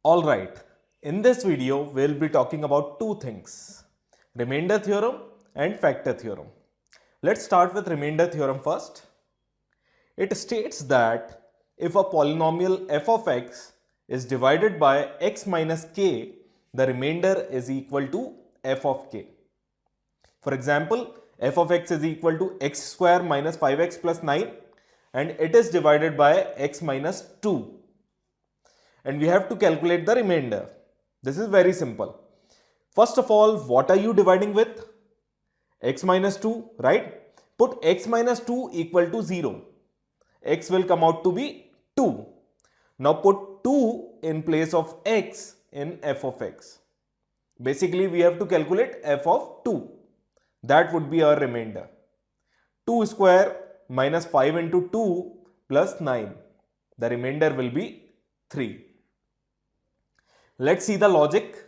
Alright, in this video we'll be talking about two things, remainder theorem and factor theorem. Let's start with remainder theorem first. It states that if a polynomial f of x is divided by x minus k, the remainder is equal to f of k. For example, f of x is equal to x square minus 5x plus 9 and it is divided by x minus 2. And we have to calculate the remainder. This is very simple. First of all, what are you dividing with? X minus 2, right? Put x minus 2 equal to 0. X will come out to be 2. Now put 2 in place of x in f of x. Basically, we have to calculate f of 2. That would be our remainder. 2 square minus 5 into 2 plus 9. The remainder will be 3. Let's see the logic.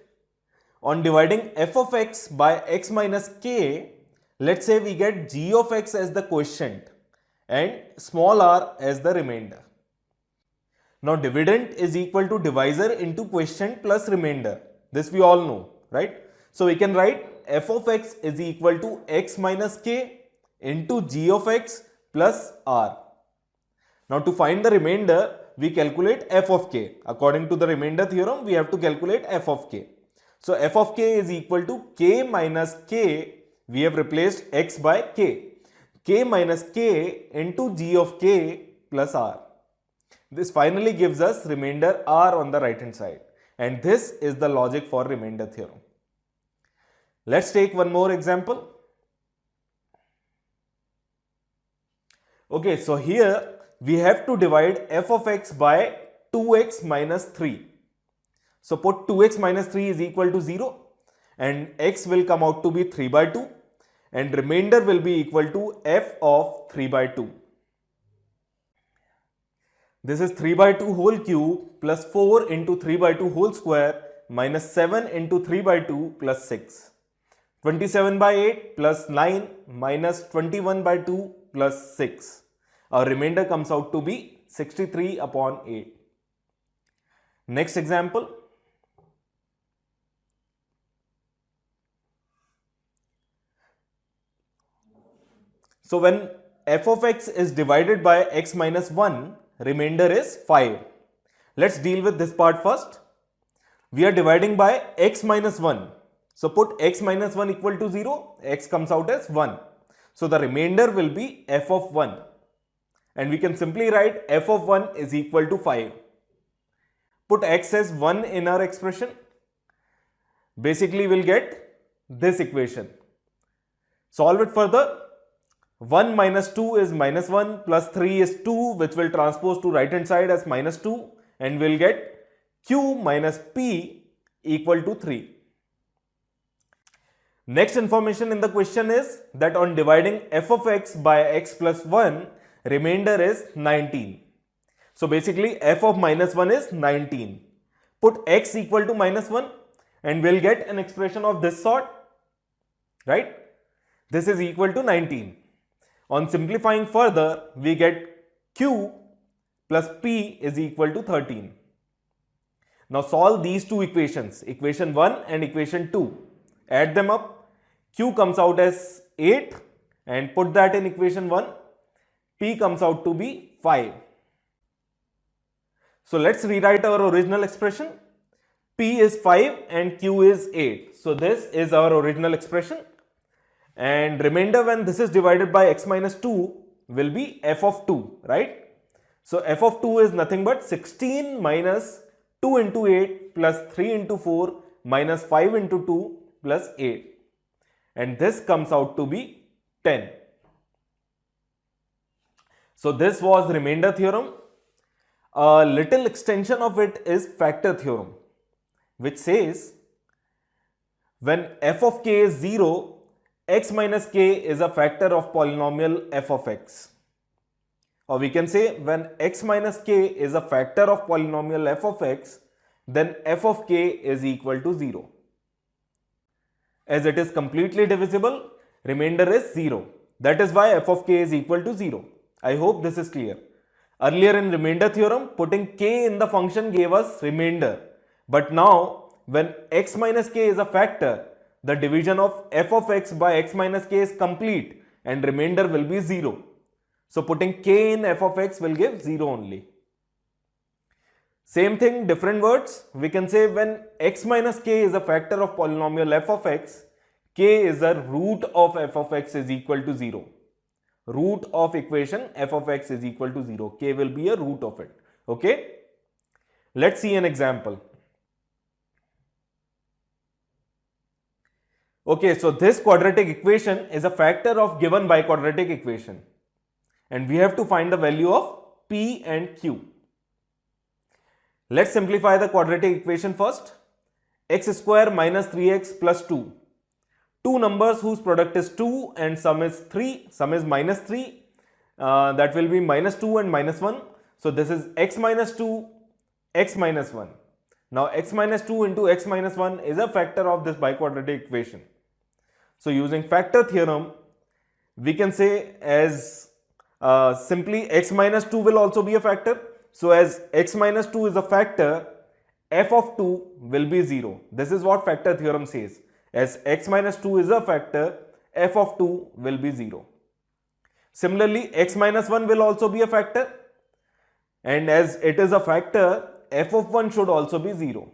On dividing f of x by x minus k, let's say we get g of x as the quotient and small r as the remainder. Now dividend is equal to divisor into quotient plus remainder. This we all know, right? So we can write f of x is equal to x minus k into g of x plus r. Now to find the remainder, we calculate f of k. According to the remainder theorem, we have to calculate f of k. So f of k is equal to k minus k. We have replaced x by k. K minus k into g of k plus r. This finally gives us remainder r on the right hand side. And this is the logic for remainder theorem. Let's take one more example. Okay, so here we have to divide f of x by 2x minus 3. So put 2x minus 3 is equal to 0 and x will come out to be 3 by 2 and remainder will be equal to f of 3 by 2. This is 3 by 2 whole cube plus 4 into 3 by 2 whole square minus 7 into 3 by 2 plus 6. 27 by 8 plus 9 minus 21 by 2 plus 6. Our remainder comes out to be 63 upon 8. Next example. So when f of x is divided by x minus 1, remainder is 5. Let's deal with this part first. We are dividing by x minus 1. So put x minus 1 equal to 0, x comes out as 1. So the remainder will be f of 1. And we can simply write f of 1 is equal to 5. Put x as 1 in our expression. Basically, we'll get this equation. Solve it further. 1 minus 2 is minus 1 plus 3 is 2, which will transpose to right hand side as minus 2 and we'll get q minus p equal to 3. Next information in the question is that on dividing f of x by x plus 1, remainder is 19. So basically f of minus 1 is 19. Put x equal to minus 1 and we'll get an expression of this sort, right? This is equal to 19. On simplifying further, we get q plus p is equal to 13. Now solve these two equations, equation 1 and equation 2. Add them up. Q comes out as 8 and put that in equation 1. P comes out to be 5. So let's rewrite our original expression. P is 5 and Q is 8. So this is our original expression. And remainder when this is divided by x minus 2 will be f of 2, right? So f of 2 is nothing but 16 minus 2 into 8 plus 3 into 4 minus 5 into 2 plus 8. And this comes out to be 10. So this was remainder theorem. A little extension of it is factor theorem, which says when f of k is 0, x minus k is a factor of polynomial f of x. Or we can say when x minus k is a factor of polynomial f of x, then f of k is equal to 0. As it is completely divisible, remainder is 0. That is why f of k is equal to 0. I hope this is clear. Earlier in remainder theorem, putting k in the function gave us remainder. But now, when x minus k is a factor, the division of f of x by x minus k is complete and remainder will be 0. So putting k in f of x will give 0 only. Same thing, different words. We can say when x minus k is a factor of polynomial f of x, k is a root of f of x is equal to 0. Root of equation f of x is equal to 0. K will be a root of it. Okay. Let's see an example. Okay, so this quadratic equation is a factor of given biquadratic equation. And we have to find the value of p and q. Let's simplify the quadratic equation first. X square minus 3x plus 2. Two numbers whose product is 2 and sum is 3. Sum is minus 3. That will be minus 2 and minus 1. So this is x minus 2, x minus 1. Now x minus 2 into x minus 1 is a factor of this biquadratic equation. So using factor theorem, we can say as simply x minus 2 will also be a factor. So as x minus 2 is a factor, f of 2 will be 0. This is what factor theorem says. As x minus 2 is a factor, f of 2 will be 0. Similarly, x minus 1 will also be a factor. And as it is a factor, f of 1 should also be 0.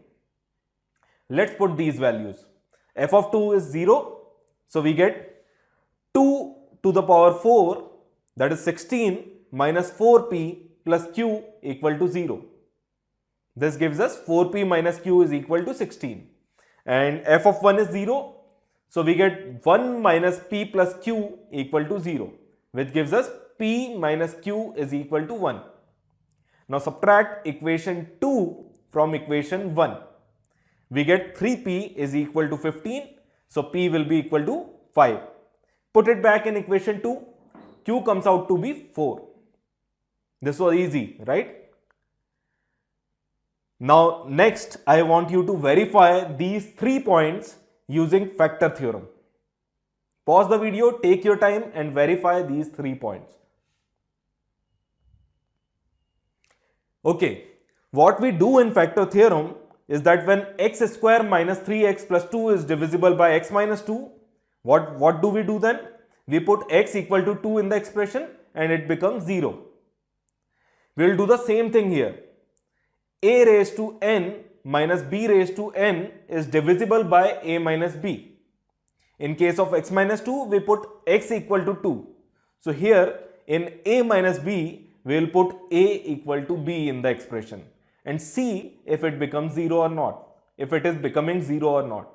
Let's put these values. F of 2 is 0. So we get 2 to the power 4, that is 16 minus 4p plus q equal to 0. This gives us 4p minus q is equal to 16. And f of 1 is 0. So we get 1 minus p plus q equal to 0, which gives us p minus q is equal to 1. Now subtract equation 2 from equation 1. We get 3p is equal to 15. So p will be equal to 5. Put it back in equation 2. Q comes out to be 4. This was easy, right? Now next I want you to verify these 3 points using factor theorem. Pause the video, take your time and verify these 3 points. Okay, what we do in factor theorem is that when x square minus 3x plus 2 is divisible by x minus 2, what do we do then? We put x equal to 2 in the expression and it becomes 0. We will do the same thing here. A raised to n minus b raised to n is divisible by a minus b. In case of x minus 2, we put x equal to 2. So here in a minus b, we will put a equal to b in the expression and see if it becomes 0 or not, if it is becoming 0 or not.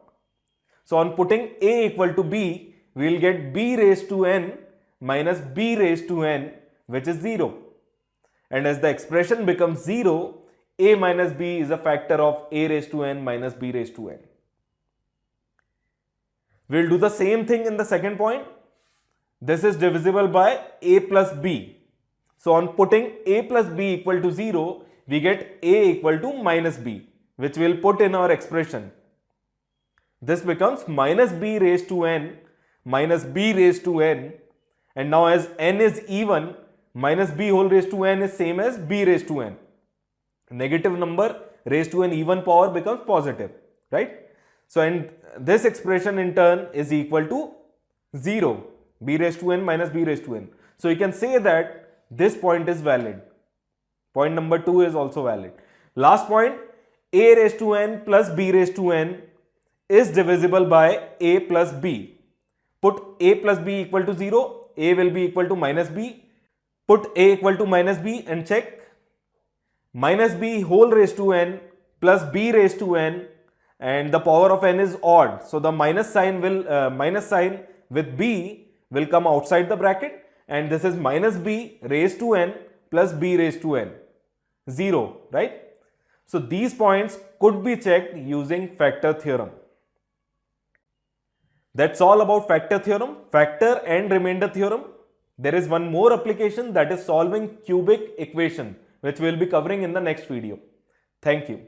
So on putting a equal to b, we will get b raised to n minus b raised to n, which is 0. And as the expression becomes 0, a minus b is a factor of a raised to n minus b raised to n. We will do the same thing in the second point. This is divisible by a plus b. So on putting a plus b equal to 0, we get a equal to minus b, which we will put in our expression. This becomes minus b raised to n minus b raised to n, and now as n is even, minus b whole raised to n is same as b raised to n. Negative number raised to an even power becomes positive, right? So and this expression in turn is equal to 0, b raised to n minus b raised to n. So you can say that this point is valid. Point number 2 is also valid. Last point, a raised to n plus b raised to n is divisible by a plus b. Put a plus b equal to 0, a will be equal to minus b. Put a equal to minus b and check. Minus b whole raised to n plus b raised to n, and the power of n is odd. So the minus sign with b will come outside the bracket, and this is minus b raised to n plus b raised to n. 0, right? So these points could be checked using factor theorem. That's all about factor theorem, factor and remainder theorem. There is one more application, that is solving cubic equation, which we will be covering in the next video. Thank you.